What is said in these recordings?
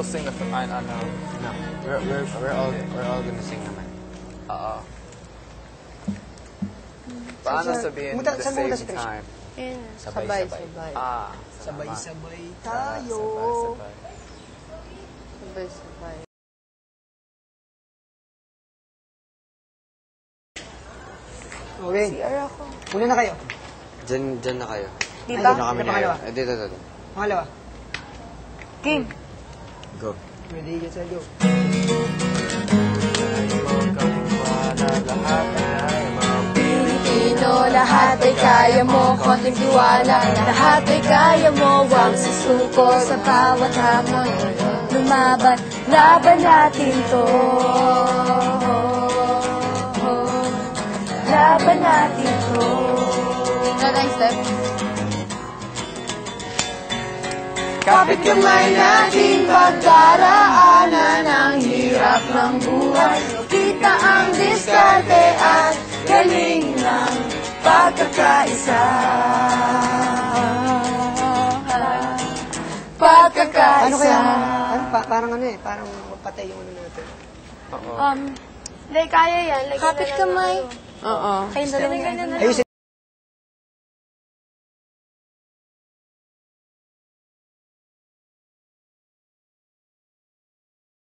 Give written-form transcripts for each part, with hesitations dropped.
still sing the... I know. No. We're all gonna sing naman. Paano sabihin the same time? Sabay-sabay. Sabay-sabay tayo. Sabay-sabay. Okay. CR ako. Muna na kayo. Dyan na kayo. Dito? Dito na kami Dito, ngayon. pangalawa. Dito. Pangalawa. King. Go. Ready, get set, go. Pilipino, lahat ay kaya mo, konting tiwala, lahat ay kaya mo, huwag susuko sa bawat hamon. Lumaban, laban natin to. Laban natin to. Next step. Kapit kamay natin pagdaraanan ang hirap ng buhay. Kita ang diskarte at galing ng pagkakaisa. Pagkakaisa. Ano kaya? Parang ano eh, parang magpatay yung ano natin. Hindi, kaya yan. Kapit kamay. Oo. Kayo na lang yan. Ayusin.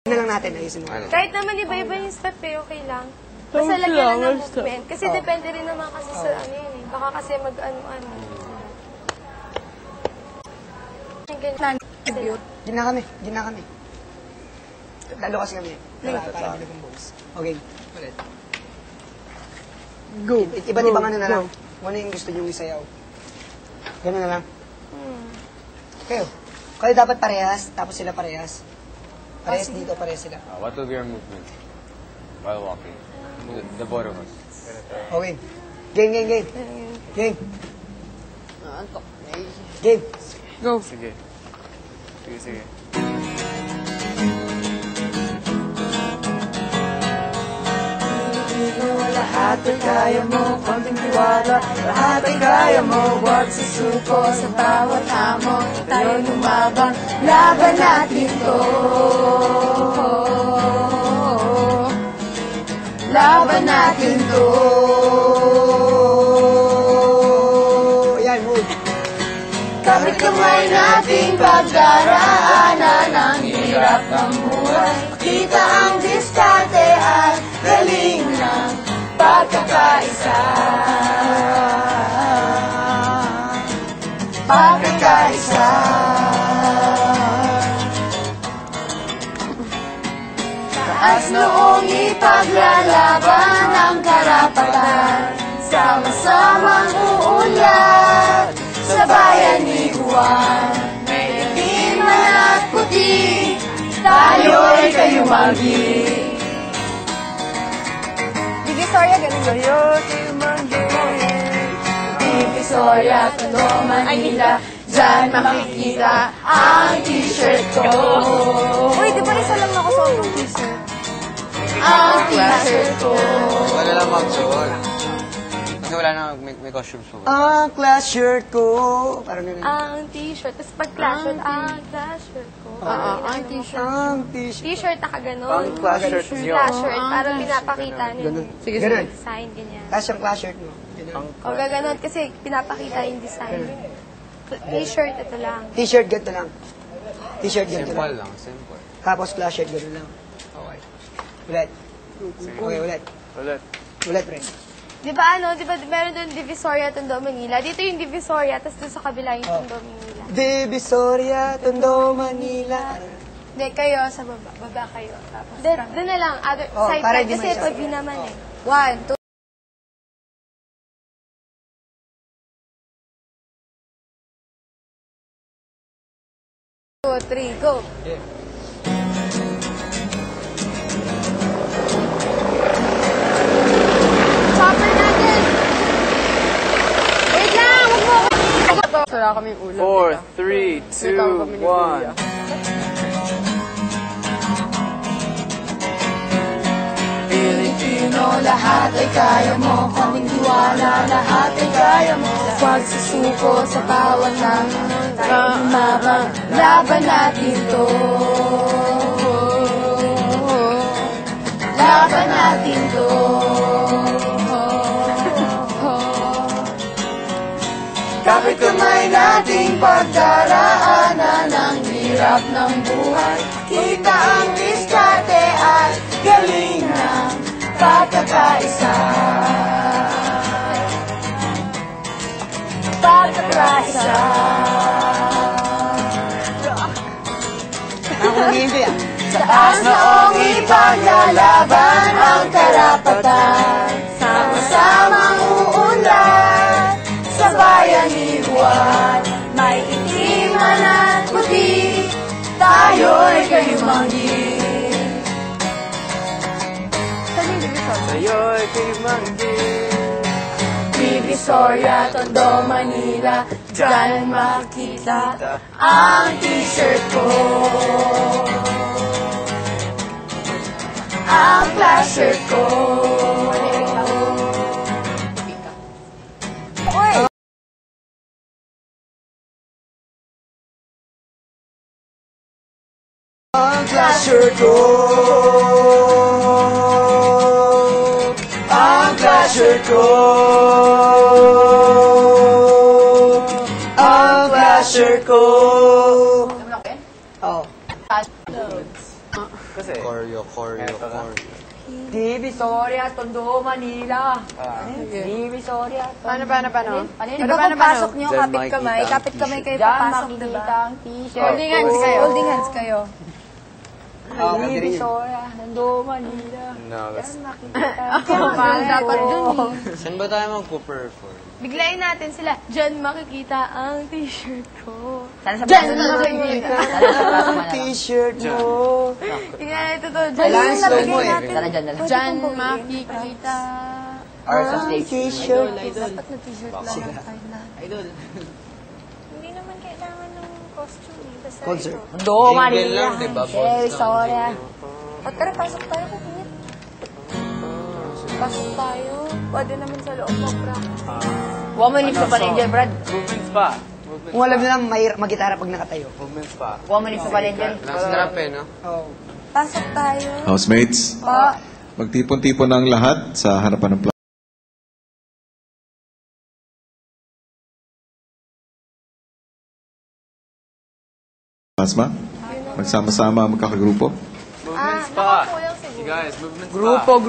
Na lang natin, ayusin mo. Kahit naman iba-iba yung step eh, okay lang. Basta lagyan lang ng movement. Kasi depende rin naman kasi sa ano yun eh. Baka kasi mag-ano-ano. Diyan na kami. Lalo kasi kami. Para hindi kong box. Okay. Ulit. Go. Iba't ibang ano na lang. Ano yung gusto nyo isayaw. Ganun na lang. Kayo. Kayo dapat parehas, tapos sila parehas. Parehas dito, parehas sila. What will be our movement while walking? The both of us. Okay. Game. Game. Game. Go. Sige. Lahat ay kaya mo, konting tiwala. Lahat ay kaya mo, huwag susuko sa bawat hamon. Tayo lumabang, laban natin to. Laban natin to. Ayan, move. Kapit kamay nating pagdaraanan ang hirap ng buhay. Kita ang diskarte at galing ng pagkakaisa. Pagkakaisa. Taas noong ipaglalaban ang karapatan. Sama-samang uunlad sa bayanihan. May itim at puti, tayo'y kayumagi. Divisoria, ganun yun. Divisoria, Tondo, Manila, dyan makikita ang t-shirt ko. Uy, di ba isa lang nakasuot ng t-shirt? Ang t-shirt ko. Wala lang mag-suot. Kasi wala na may costumes mo. Ang class shirt ko. Parang ganun. Ang t-shirt. Tapos pag class shirt, ang class shirt ko. Ang t-shirt. Ang t-shirt. T-shirt na kaganon. Pang class shirt yun. Class shirt. Parang pinapakita Ganun. yung Ganun. design, ganyan. Tapos yung class shirt mo. Ganun. O gaganon kasi pinapakita yung design. T-shirt, ito lang. T-shirt, ganito lang. T-shirt, ganito Simple lang. lang, simple. Tapos class shirt, ganun lang. Okay. Ulit. Okay, ulit. Ulit, pre. Di ba meron doon Divisoria, Tondo, Manila? Dito yung Divisoria, tapos doon sa kabila yung Tondo, Manila. Divisoria, Tondo, Manila. Hindi, kayo sa baba. Baba kayo. Tapos doon na lang, other side para side. di Kasi masyado. pag naman eh. 1, 2, 3, go. Chopper natin! Wait lang! Huwag mo! Wala kaming ulam. 4, 3, 2, 1. Pilipino, lahat ay kaya mo, konting tiwala, lahat ay kaya mo. Huwag susuko sa bawat hamon, tayo lumabang, laban natin to. natin to. Kapit kamay nating pagdaraanan ng hirap ng buhay. Kita ang diskarte at galing ng pagkakaisa. Pagkakaisa. Ako nag-iinti ah. Sa taas noong ipaglalaban ang karapatan. Sama-samang uunlad sa bayanihan. May itim man at puti, tayo'y kayumanggi. Sa'yo'y kimanggi. Divisoria, Tondo, Manila, dyan makita ang t-shirt ko. Ang class shirt ko. Ang class shirt ko. Ang class shirt ko. Ang class shirt ko. Oh. Kasi, Choreo. Divisoria, Tondo, Manila. Divisoria, Tondo. Paano? Di ba kung pasok nyo, kapit kamay kayo papasok, diba? Ang t-shirt. Holding hands kayo. Holding hands kayo. Oh, pwede rin yun. Divisoria, Tondo, Manila. no, that's... Dapat dun eh. Saan ba tayo magpo-perform? Biglayin natin sila. Diyan makikita ang t-shirt ko. Sana sa Diyan pasok makikita. Ang t-shirt mo. Tingnan natin to. Kailangan slow mo eh. Sana dyan na lang. Diyan makikita. Or sa stage. T-shirt. Dapat na t-shirt lang ang kahit na. Hindi naman kailangan ng costume eh. Basta Concert. ito. Tondo, Jingle Manila. lang, diba? Divisoria. At tara, pasok tayo kung pasok tayo. Pwede naman sa loob mag-practice. 1 minute pa pala dyan, Brad. Movements pa. Kung alam nila, mag-gitara pag nakatayo. Movements pa. 1 minute pa pala dyan. Nakastrap no? Oh. Pasok tayo. Housemates, magtipon-tipon na ang lahat sa harapan ng plasma. Magsama-sama, magkakagrupo. Movements pa. You guys, movements Grupo.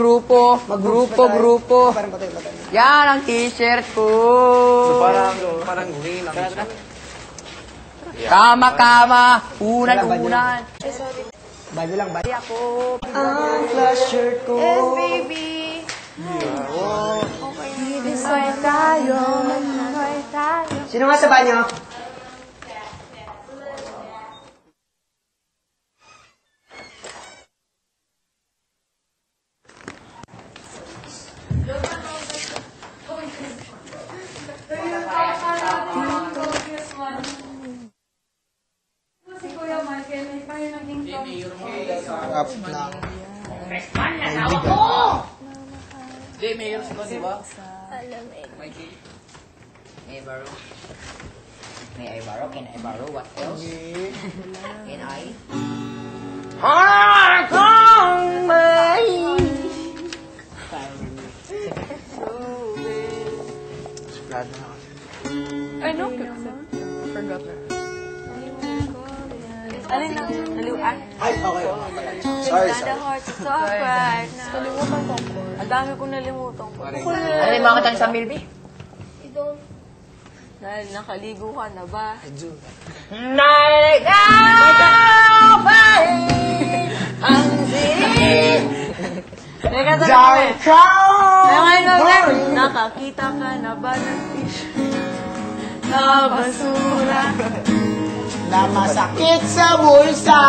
Parang patay. Yan ang t-shirt ko. pa. Parang green ang t-shirt. Kama, unan. Bago lang, bago. Ako. Ang class shirt ko. Yes, baby. Divisoy tayo, manunoy tayo. Sino nga sa banyo? Up ng... May I borrow? Can I borrow? What else? Can I? Ano? Forgot na. Alin na? Naluan? Ay, okay. Sorry. The heart is so bright. Nalimutan ko. Ang dami kong nalimutan ko. Ano yung mga katang sa Milby? Dahil nakaligo ka na ba? Naligaw pa ang dilim. Teka, Sorry. nakakita ka na ba ng t-shirt na basura? Na masakit sa bulsa.